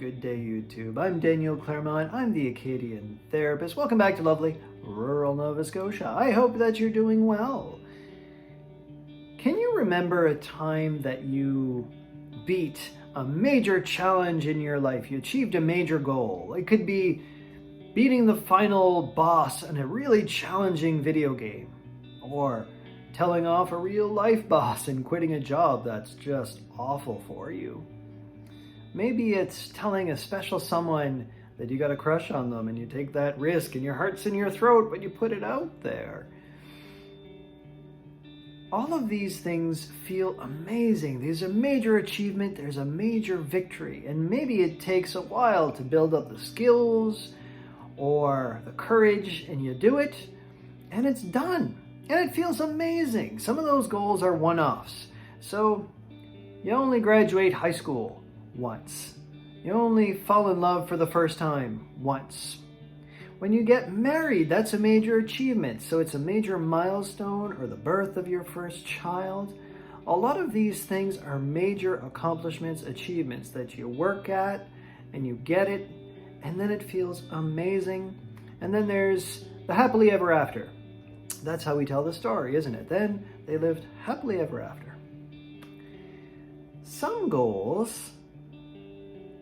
Good day, YouTube. I'm Daniel Claremont. I'm the Acadian therapist. Welcome back to lovely rural Nova Scotia. I hope that you're doing well. Can you remember a time that you beat a major challenge in your life? You achieved a major goal. It could be beating the final boss in a really challenging video game, or telling off a real life boss and quitting a job that's just awful for you. Maybe it's telling a special someone that you got a crush on them and you take that risk and your heart's in your throat, but you put it out there. All of these things feel amazing. There's a major achievement, there's a major victory, and maybe it takes a while to build up the skills or the courage, and you do it and it's done. And it feels amazing. Some of those goals are one-offs. So you only graduate high school once. You only fall in love for the first time once. When you get married, that's a major achievement. So it's a major milestone, or the birth of your first child. A lot of these things are major accomplishments, achievements that you work at and you get it, and then it feels amazing. And then there's the happily ever after. That's how we tell the story, isn't it? Then they lived happily ever after. Some goals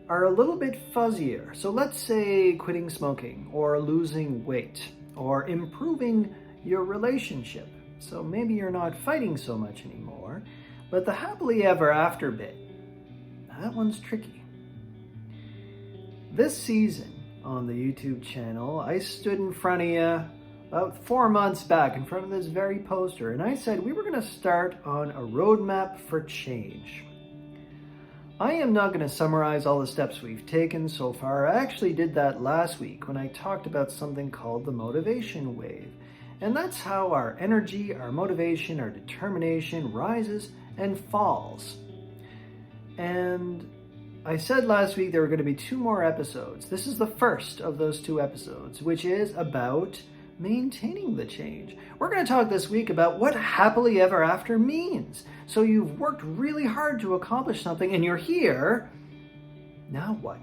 are a little bit fuzzier. So let's say quitting smoking, or losing weight, or improving your relationship. So maybe you're not fighting so much anymore, but the happily ever after bit, that one's tricky. This season on the YouTube channel, I stood in front of you about 4 months back in front of this very poster, and I said we were going to start on a roadmap for change. I am not going to summarize all the steps we've taken so far. I actually did that last week when I talked about something called the motivation wave. And that's how our energy, our motivation, our determination rises and falls. And I said last week there were going to be 2 more episodes. This is the first of those 2 episodes, which is about maintaining the change. We're going to talk this week about what happily ever after means. So you've worked really hard to accomplish something and you're here. Now what?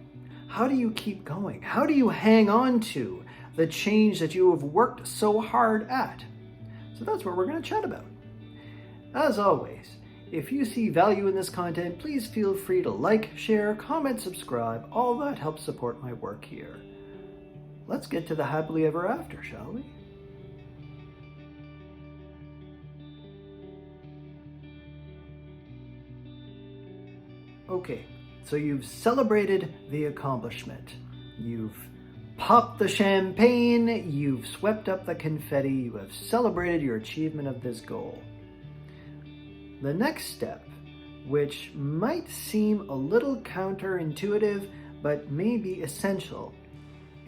How do you keep going? How do you hang on to the change that you have worked so hard at? So that's what we're going to chat about. As always, if you see value in this content, please feel free to like, share, comment, subscribe. All that helps support my work here. Let's get to the happily ever after, shall we? Okay, so you've celebrated the accomplishment. You've popped the champagne, you've swept up the confetti, you have celebrated your achievement of this goal. The next step, which might seem a little counterintuitive, but may be essential,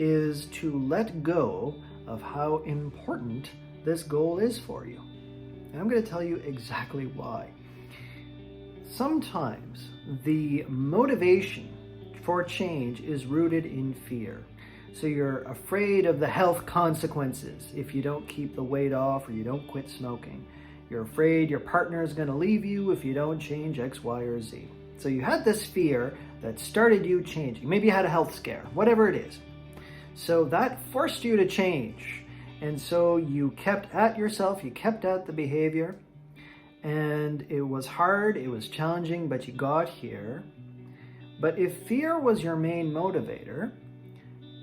is to let go of how important this goal is for you. And I'm going to tell you exactly why. Sometimes the motivation for change is rooted in fear. So you're afraid of the health consequences if you don't keep the weight off or you don't quit smoking. You're afraid your partner is going to leave you if you don't change X, Y, or Z. So you had this fear that started you changing. Maybe you had a health scare, whatever it is. So that forced you to change. And so you kept at yourself, you kept at the behavior, and it was hard, it was challenging, but you got here. But if fear was your main motivator,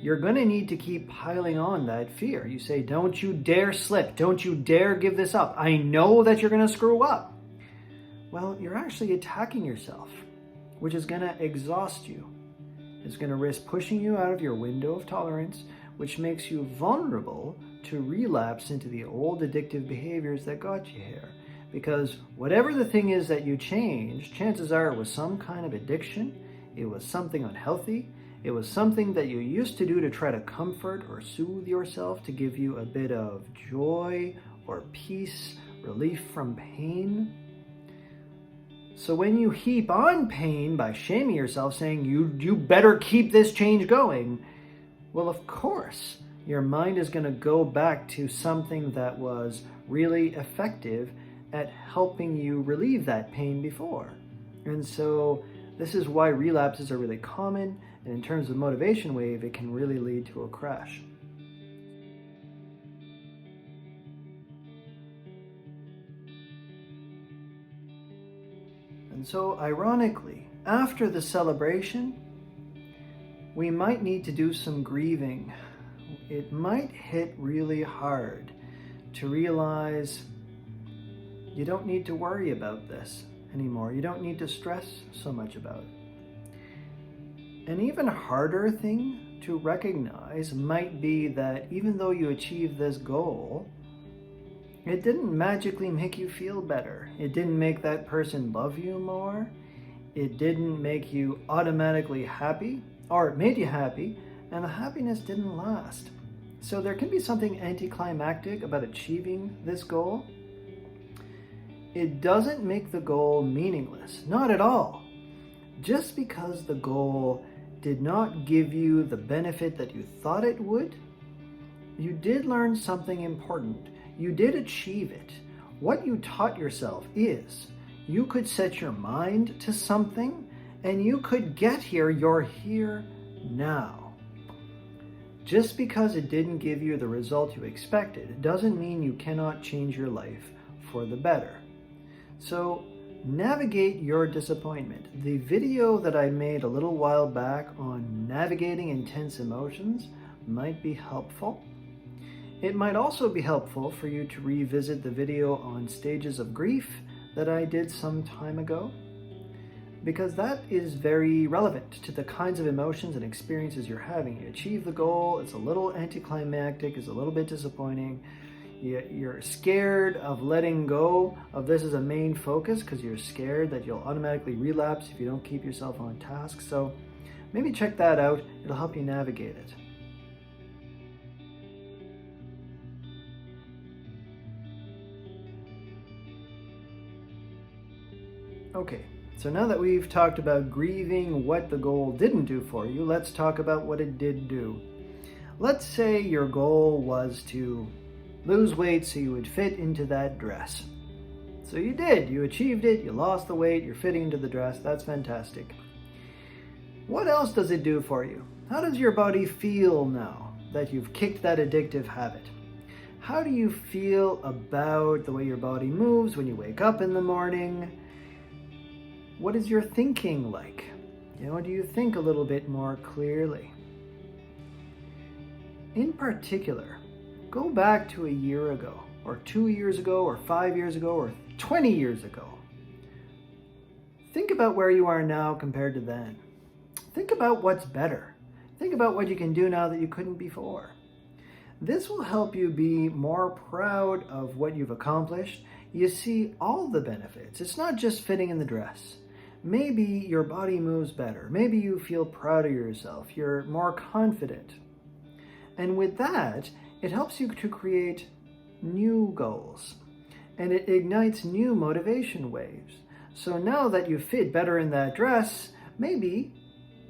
you're going to need to keep piling on that fear. You say, don't you dare slip, don't you dare give this up. I know that you're going to screw up. Well, you're actually attacking yourself, which is going to exhaust you. It's going to risk pushing you out of your window of tolerance, which makes you vulnerable to relapse into the old addictive behaviors that got you here. Because whatever the thing is that you changed, chances are it was some kind of addiction, it was something unhealthy, it was something that you used to do to try to comfort or soothe yourself, to give you a bit of joy or peace, relief from pain. So when you heap on pain by shaming yourself, saying you better keep this change going, well, of course, your mind is going to go back to something that was really effective at helping you relieve that pain before. And so this is why relapses are really common, And in terms of motivation wave, it can really lead to a crash. And so, ironically, after the celebration, we might need to do some grieving. It might hit really hard to realize you don't need to worry about this anymore. You don't need to stress so much about it. An even harder thing to recognize might be that even though you achieved this goal, it didn't magically make you feel better. It didn't make that person love you more. It didn't make you automatically happy, or it made you happy, and the happiness didn't last. So there can be something anticlimactic about achieving this goal. It doesn't make the goal meaningless, not at all. Just because the goal did not give you the benefit that you thought it would, you did learn something important. You did achieve it. What you taught yourself is you could set your mind to something and you could get here. You're here now. Just because it didn't give you the result you expected doesn't mean you cannot change your life for the better. So navigate your disappointment. The video that I made a little while back on navigating intense emotions might be helpful. It might also be helpful for you to revisit the video on stages of grief that I did some time ago, because that is very relevant to the kinds of emotions and experiences you're having. You achieve the goal, it's a little anticlimactic, it's a little bit disappointing. You're scared of letting go of this as a main focus because you're scared that you'll automatically relapse if you don't keep yourself on task. So maybe check that out. It'll help you navigate it. Okay, so now that we've talked about grieving what the goal didn't do for you, let's talk about what it did do. Let's say your goal was to lose weight so you would fit into that dress. So you did, you achieved it, you lost the weight, you're fitting into the dress, that's fantastic. What else does it do for you? How does your body feel now that you've kicked that addictive habit? How do you feel about the way your body moves when you wake up in the morning? What is your thinking like? Do you think a little bit more clearly? In particular, go back to a year ago, or 2 years ago, or 5 years ago, or 20 years ago. Think about where you are now compared to then. Think about what's better. Think about what you can do now that you couldn't before. This will help you be more proud of what you've accomplished. You see all the benefits. It's not just fitting in the dress. Maybe your body moves better. Maybe you feel proud of yourself. You're more confident. And with that, it helps you to create new goals. And it ignites new motivation waves. So now that you fit better in that dress, maybe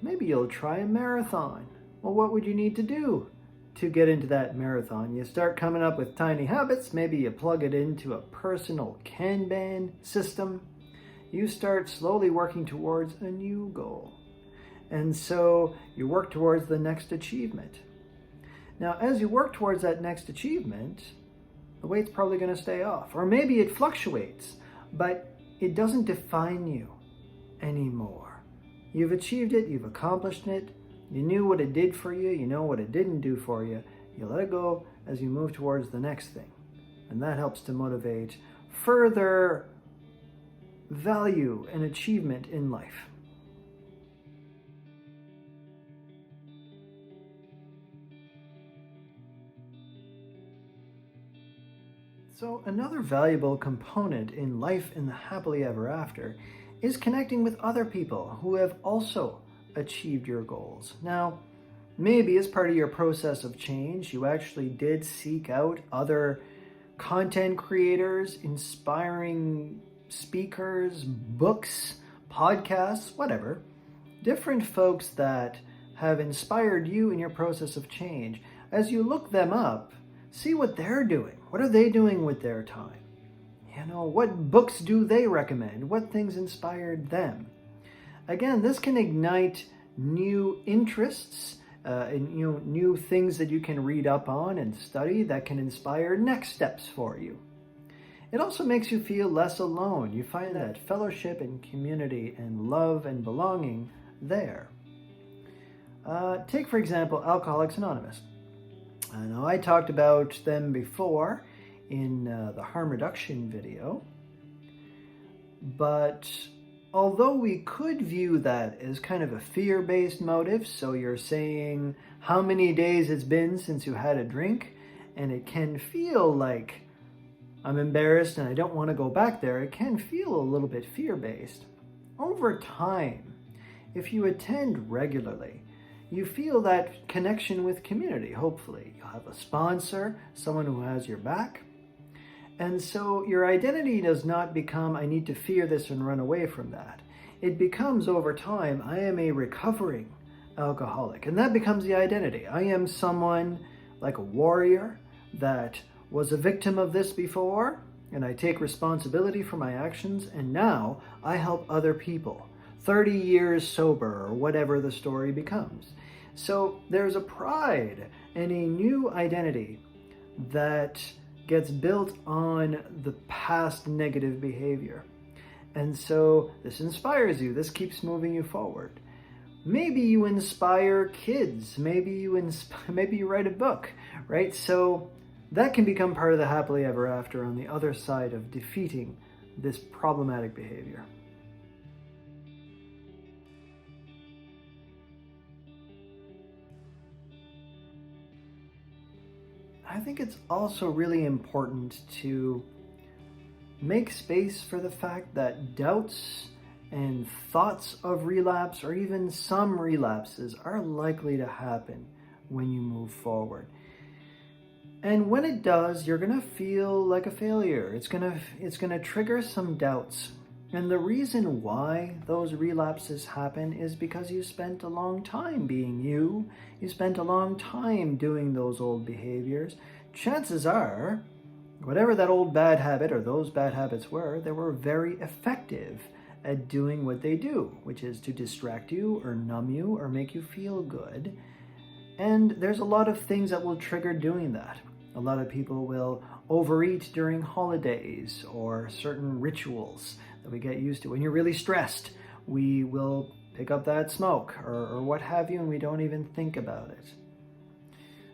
you'll try a marathon. Well, what would you need to do to get into that marathon? You start coming up with tiny habits. Maybe you plug it into a personal Kanban system. You start slowly working towards a new goal. And so you work towards the next achievement. Now, as you work towards that next achievement, the weight's probably going to stay off. Or maybe it fluctuates, but it doesn't define you anymore. You've achieved it, you've accomplished it, you knew what it did for you, you know what it didn't do for you. You let it go as you move towards the next thing. And that helps to motivate further value and achievement in life. So another valuable component in life in the happily ever after is connecting with other people who have also achieved your goals. Now, maybe as part of your process of change, you actually did seek out other content creators, inspiring speakers, books, podcasts, whatever. Different folks that have inspired you in your process of change. As you look them up, see what they're doing. What are they doing with their time? What books do they recommend? What things inspired them? Again, this can ignite new interests, and new things that you can read up on and study that can inspire next steps for you. It also makes you feel less alone. You find that fellowship and community and love and belonging there. Take, for example, Alcoholics Anonymous. I know I talked about them before in the harm reduction video, but although we could view that as kind of a fear-based motive, so you're saying how many days it's been since you had a drink, and it can feel like I'm embarrassed and I don't want to go back there, it can feel a little bit fear-based. Over time, if you attend regularly, you feel that connection with community, hopefully. You'll have a sponsor, someone who has your back. And so your identity does not become, I need to fear this and run away from that. It becomes, over time, I am a recovering alcoholic. And that becomes the identity. I am someone like a warrior that was a victim of this before, and I take responsibility for my actions, and now I help other people. 30 years sober, or whatever the story becomes. So there's a pride and a new identity that gets built on the past negative behavior. And so this inspires you. This keeps moving you forward. Maybe you inspire kids. Maybe you write a book, right? So that can become part of the happily ever after on the other side of defeating this problematic behavior. I think it's also really important to make space for the fact that doubts and thoughts of relapse, or even some relapses, are likely to happen when you move forward. And when it does, you're going to feel like a failure. It's going to trigger some doubts. And the reason why those relapses happen is because you spent a long time being you. You spent a long time doing those old behaviors. Chances are, whatever that old bad habit or those bad habits were, they were very effective at doing what they do, which is to distract you or numb you or make you feel good. And there's a lot of things that will trigger doing that. A lot of people will overeat during holidays or certain rituals that we get used to. When you're really stressed, we will pick up that smoke or what have you, and we don't even think about it.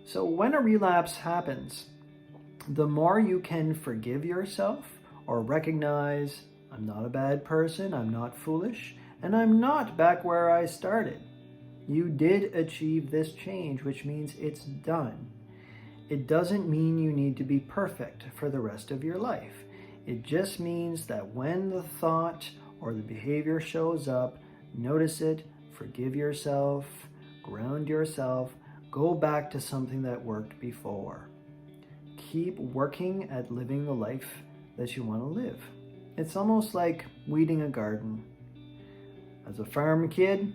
So when a relapse happens, the more you can forgive yourself or recognize, I'm not a bad person, I'm not foolish, and I'm not back where I started. You did achieve this change, which means it's done. It doesn't mean you need to be perfect for the rest of your life. It just means that when the thought or the behavior shows up, notice it, forgive yourself, ground yourself, go back to something that worked before. Keep working at living the life that you want to live. It's almost like weeding a garden. As a farm kid,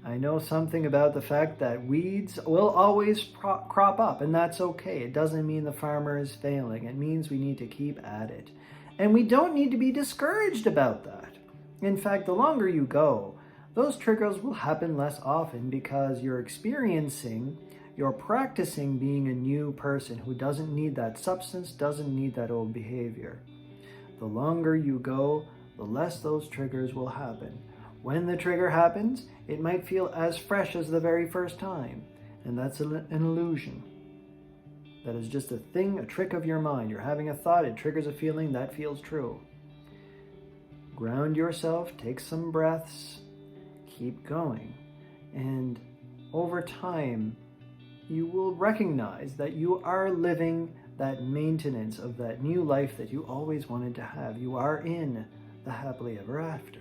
I know something about the fact that weeds will always crop up, and that's okay. It doesn't mean the farmer is failing. It means we need to keep at it. And we don't need to be discouraged about that. In fact, the longer you go, those triggers will happen less often because you're practicing being a new person who doesn't need that substance, doesn't need that old behavior. The longer you go, the less those triggers will happen. When the trigger happens, it might feel as fresh as the very first time, and that's an illusion. That is just a thing, a trick of your mind. You're having a thought, it triggers a feeling, that feels true. Ground yourself, take some breaths, keep going, and over time, you will recognize that you are living that maintenance of that new life that you always wanted to have. You are in the happily ever after.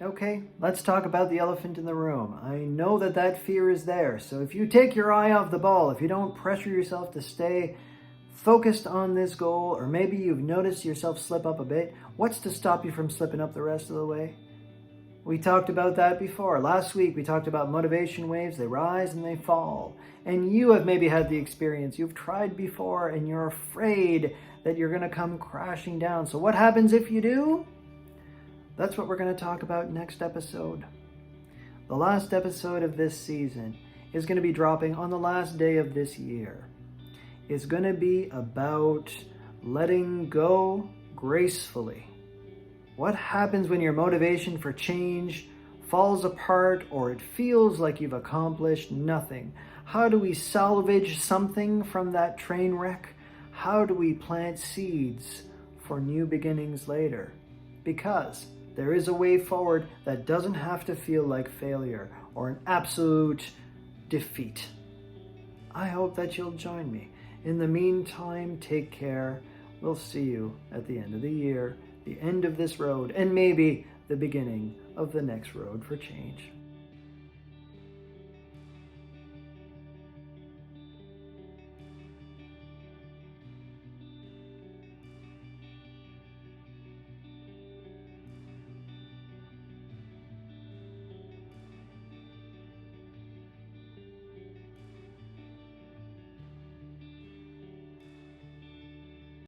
Okay, let's talk about the elephant in the room. I know that fear is there, so if you take your eye off the ball, if you don't pressure yourself to stay focused on this goal, or maybe you've noticed yourself slip up a bit, what's to stop you from slipping up the rest of the way? We talked about that before. Last week we talked about motivation waves. They rise and they fall. And you have maybe had the experience. You've tried before and you're afraid that you're going to come crashing down. So what happens if you do? That's what we're going to talk about next episode. The last episode of this season is going to be dropping on the last day of this year. It's going to be about letting go gracefully. What happens when your motivation for change falls apart or it feels like you've accomplished nothing? How do we salvage something from that train wreck? How do we plant seeds for new beginnings later? Because there is a way forward that doesn't have to feel like failure or an absolute defeat. I hope that you'll join me. In the meantime, take care. We'll see you at the end of the year, the end of this road, and maybe the beginning of the next road for change.